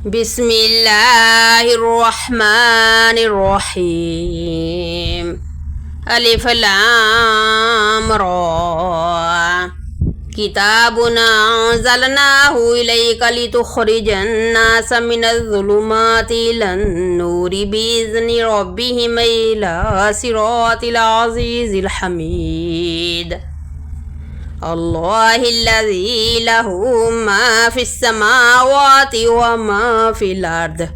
بسم الله الرحمن الرحيم. ألف لام را. كتاب أنزلناه إليك لتخرج الناس من الظلمات إلى النور بإذن ربهم إلى صراط العزيز الحميد. الله الذي له ما في السماوات وما في الأرض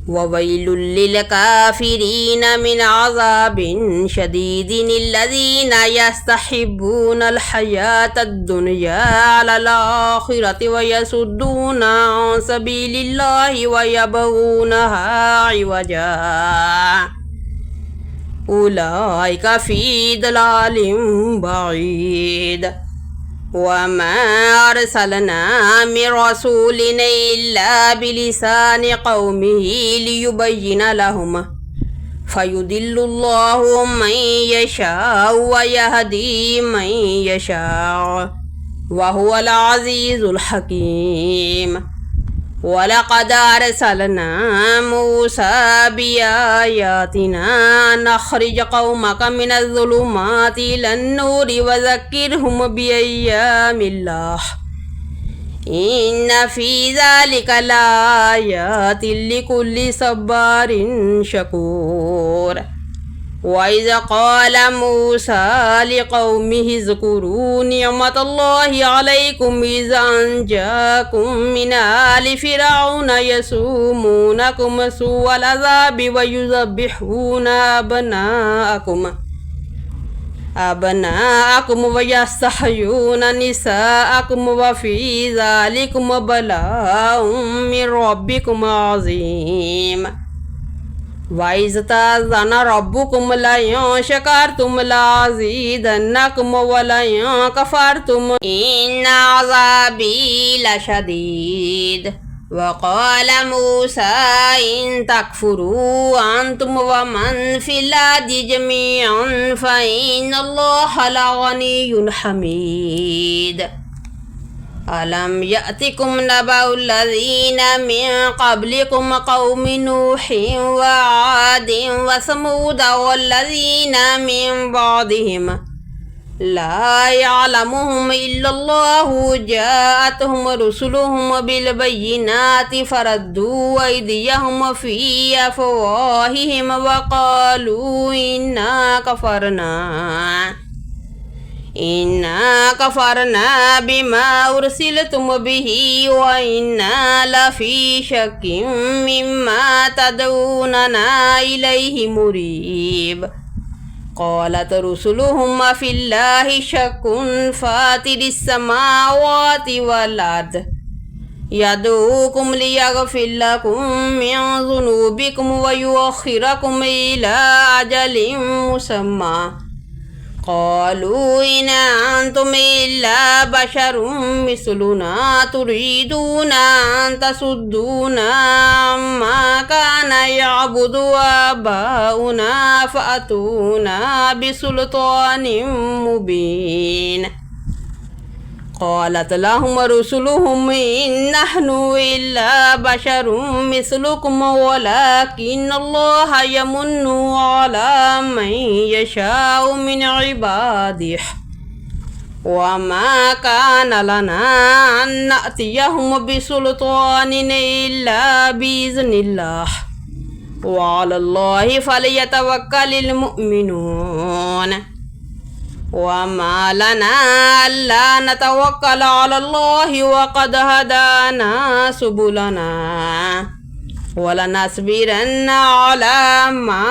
وويل للكافرين من عذاب شديد الذين يستحبون الحياة الدنيا على الآخرة ويصدون عن سبيل الله ويبغونها عوجا أولئك في ضلال بعيد. وما أرسلنا من رسول إلا بلسان قومه ليبين لهم فيضل الله من يشاء ويهدي من يشاء وهو العزيز الحكيم. ولقد أرسلنا موسى بآياتنا نخرج قومك من الظلمات إلى النور وذكرهم بأيام الله إن في ذلك لآيات لكل صبار شكور. وإذ قال موسى لقومه اذكروا نعمة الله عليكم إذ أنجاكم من آل فرعون يسومونكم سوء العذاب ويذبحون أبناءكم ويستحيون نساءكم وفي ذلكم بلاء من ربكم عظيم. وإذ تأذن ربكم لئن شكرتم لأزيدنكم ولئن كفرتم إن عذابي لشديد. وقال موسى إن تكفروا أنتم ومن في الأرض جميعا فإن الله لغني حميد. ألم يأتكم نبأ الذين من قبلكم قوم نوح وعاد وثمود والذين من بعدهم لا يعلمهم إلا الله جاءتهم رسلهم بالبينات فردوا أيديهم في أفواههم وقالوا إنا كفرنا بما أرسلتم به وإنا لفي شك مما تدعوننا إليه مريب. قالت رسلهم في الله شك فاتر السماوات والأرض يدعوكم ليغفر لكم من ذنوبكم ويؤخركم إلى أجل مسمى. قالوا إن أنتم إلا بشر مثلنا تريدون أن تصدونا عما كان يعبد آباؤنا فأتونا بسلطان مبين. قالت لهم رسلهم إن نحن إلا بشر مثلكم ولكن الله يمن على من يشاء من عباده وما كان لنا أن نأتيهم بسلطان إلا بإذن الله وعلى الله فليتوكل المؤمنون. وما لنا ألا نتوكل على الله وقد هدانا سبلنا ولنصبرن على ما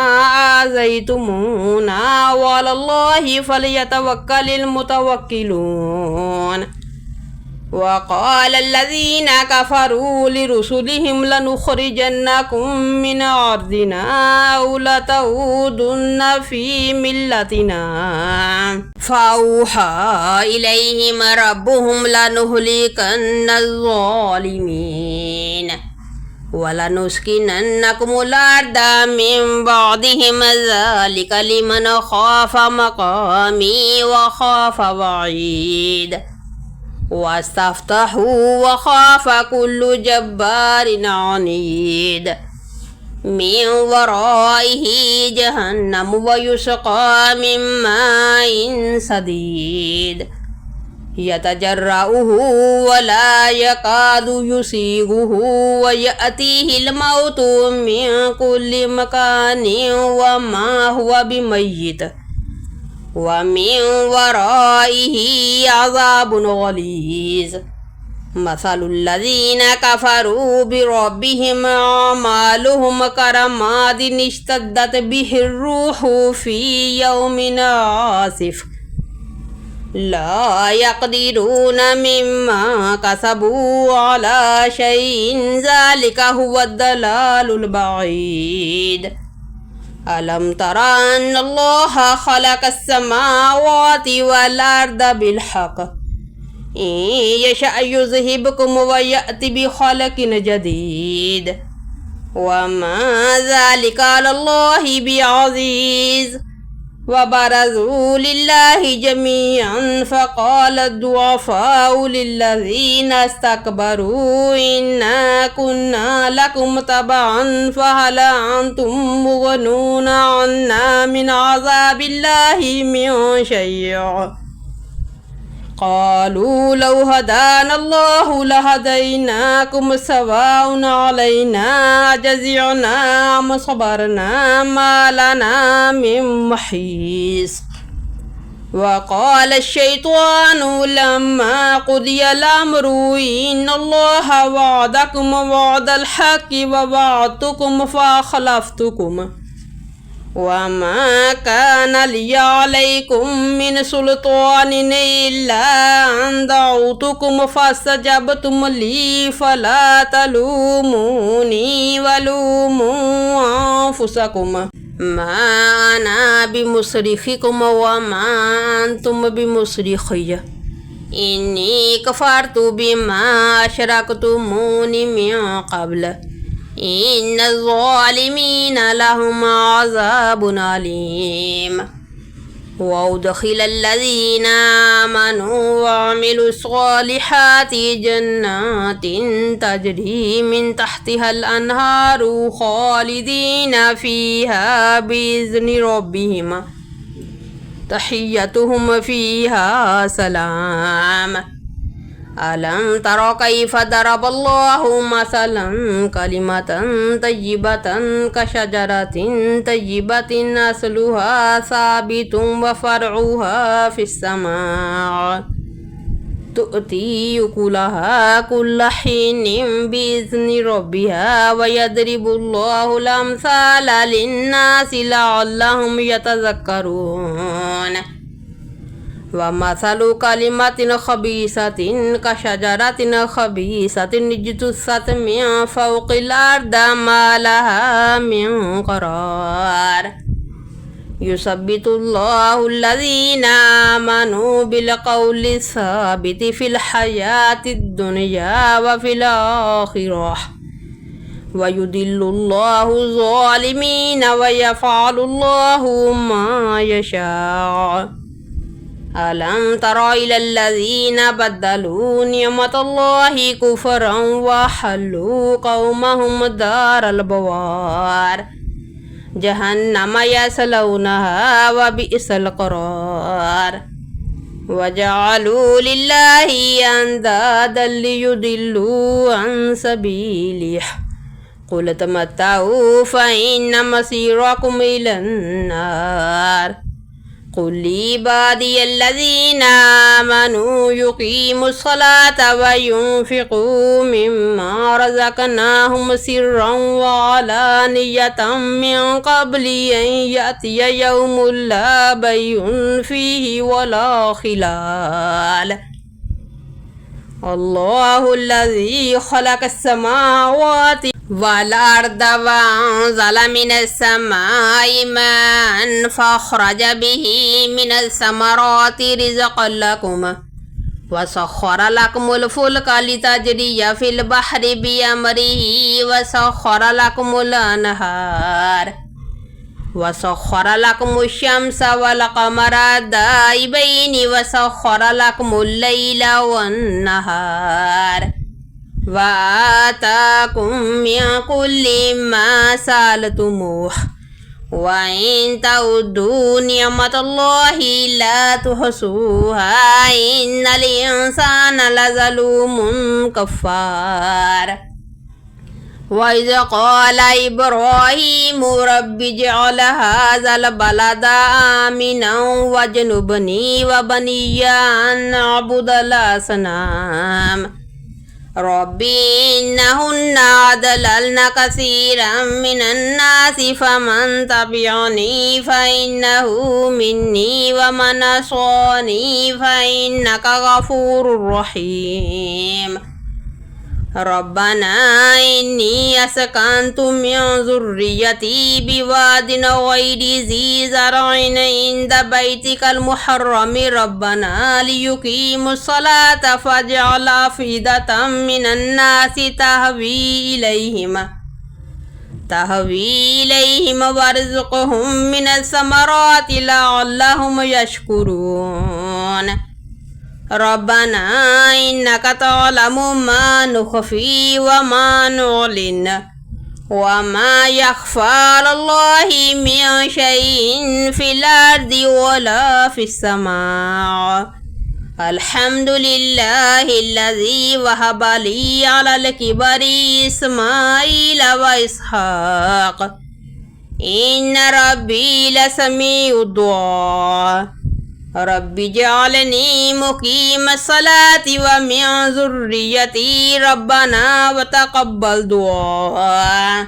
آذيتمونا وعلى الله فليتوكل المتوكلون. وقال الذين كفروا لرسلهم لنخرجنكم من أرضنا أو لتعودن في ملتنا فأوحى إليهم ربهم لنهلكن الظالمين ولنسكننكم الأرض من بعدهم ذلك لمن خاف مقامي وخاف وعيد. واستفتحوا وخاف كل جبار عنيد من ورائه جهنم ويسقى من ماء سديد يتجرعه ولا يكاد يسيغه ويأتيه الموت من كل مكان وما هو بميت ومن ورائه عذاب غليظ مثل الذين كفروا بربهم أعمالهم كرماد اشتدت به الروح في يوم عاصف لا يقدرون مما كسبوا على شيء ذلك هو الضلال البعيد ألم تر أن الله خلق السماوات والأرض بالحق إن يشأ يذهبكم ويأتي بخلق جديد وما ذلك على الله بعزيز وبرزوا لله جميعا فقال الضعفاء للذين استكبروا إنا كنا لكم تبعا فهل أنتم مغنون عنا من عذاب الله من شيء قالوا لو هدانا الله لهديناكم سواء علينا أجزعنا أم صبرنا ما لنا من محيص وقال الشيطان لما قضي الأمر إن الله وعدكم وعد الحق ووعدتكم فأخلفتكم وما كان لي عليكم من سلطان إلا أن دعوتكم فاستجبتم لي فلا تلوموني ولوموا أنفسكم ما أنا بمصرخكم وما أنتم بمصرخي إني كفرت بما أشركتمون من قبل إن الظالمين لهم عذاب أليم وأدخل الذين آمنوا وعملوا الصالحات جنات تجري من تحتها الأنهار خالدين فيها بإذن ربهم تحيتهم فيها سلام ألم تر كيف ضرب الله مثلا كلمة طيبة كشجرة طيبة أصلها ثابت وفرعها في السماء تؤتي أكلها كل حين بإذن ربها ويضرب الله الأمثال للناس لعلهم يتذكرون ومثل كلمة خبيثة كشجرة خبيثة اجتثت من فوق الأرض ما لها من قرار يثبت الله الذين آمنوا بالقول الثابت في الحياة الدنيا وفي الآخرة ويضل الله الظالمين ويفعل الله ما يشاء ألم تر إلى الذين بدلوا نعمة الله كفرا وحلوا قومهم دار البوار جهنم يصلونها وبئس القرار وجعلوا لله أندادا ليضلوا عن سبيله قل تمتعوا فإن مصيركم إلى النار قل لعبادي الذين آمنوا يقيموا الصلاة وينفقوا مما رزقناهم سرا وعلانية من قبل أن يأتي يوم لا بيع فيه ولا خلال الله الذي خلق السماوات والأرض وأنزل من السماء ماء فأخرج به من الثمرات رزقا لكم وسخر لكم الفلك لتجري في البحر بأمره وسخر لكم الأنهار وسخر لكم الشمس والقمر دائبين وسخر لكم الليل والنهار وآتاكم من كل ما سألتموه وإن تعدوا نعمة الله لا تحصوها إن الإنسان لظلوم كفار وإذ قال إبراهيم رب اجعل هذا البلد آمنا واجنبني وبني أن نعبد الأصنام ربي إنهن أضللن كثيرا من الناس فمن تبعني فإنه مني ومن عصاني فإنك غفور رحيم ربنا إني أسكنت من ذريتي بواد غير ذي زرع عند بيتك المحرم ربنا ليقيموا الصلاة فاجعل أفئدة من الناس تهوي إليهم وارزقهم من الثمرات لعلهم يشكرون ربنا إنك تعلم ما نخفي وما نعلن وما يخفى على الله من شيء في الأرض ولا في السماء الحمد لله الذي وهب لي على الكبر إسماعيل وإسحاق إن ربي لسميع الدعاء رب اجعلني مقيم الصلاة ومن ذريتي ربنا وتقبل دعاء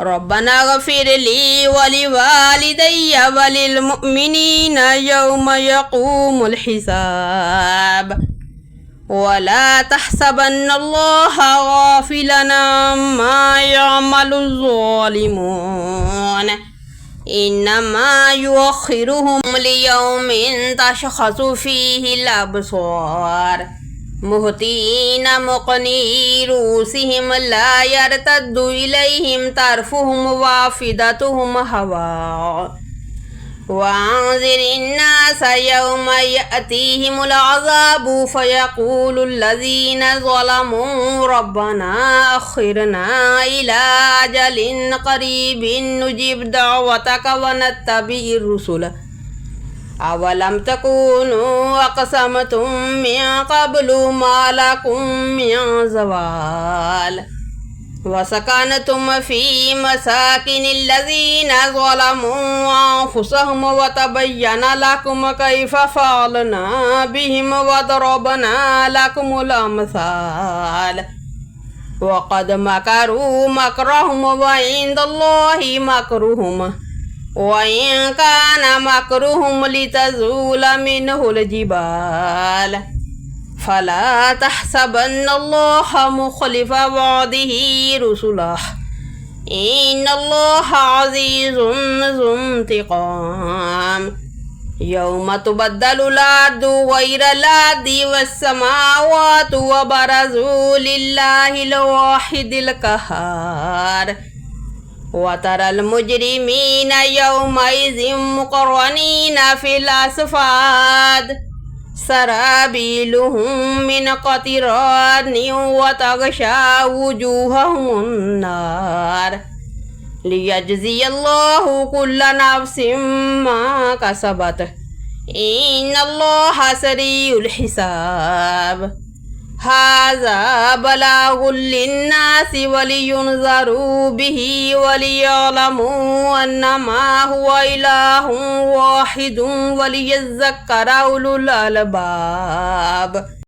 ربنا اغفر لي ولوالدي وللمؤمنين يوم يقوم الحساب ولا تحسبن الله غافلا عما يعمل الظالمون إنما يؤخرهم ليوم تشخص فيه الأبصار مهطعين مقنعي رؤوسهم لا يرتد إليهم طرفهم وأفئدتهم هواء وأنذر الناس يوم يأتيهم العذاب فيقول الذين ظلموا ربنا أخرنا إلى أجل قريب نجب دعوتك ونتبع الرسل أولم تكونوا أقسمتم من قبل ما لكم من زوال وسكنتم في مساكن الذين ظلموا أنفسهم وتبين لكم كيف فعلنا بهم وضربنا لكم الأمثال وقد مكروا مكرهم وعند الله مكرهم وإن كان مكرهم لتزول منه الجبال فلا تحسبن الله مخلف وعده رسله إن الله عزيز ذو انتقام يوم تبدل الأرض غير الأرض والسماوات وبرزوا لله الواحد القهار وترى المجرمين يومئذ مقرنين في الأصفاد سرابيلهم من قطران وتغشى وجوههم النار ليجزي الله كل نفس ما كسبت إن الله سريع الحساب هذا بلاغ للناس ولينذروا به وليعلموا أنما هو إله واحد وليذكر أولو الألباب.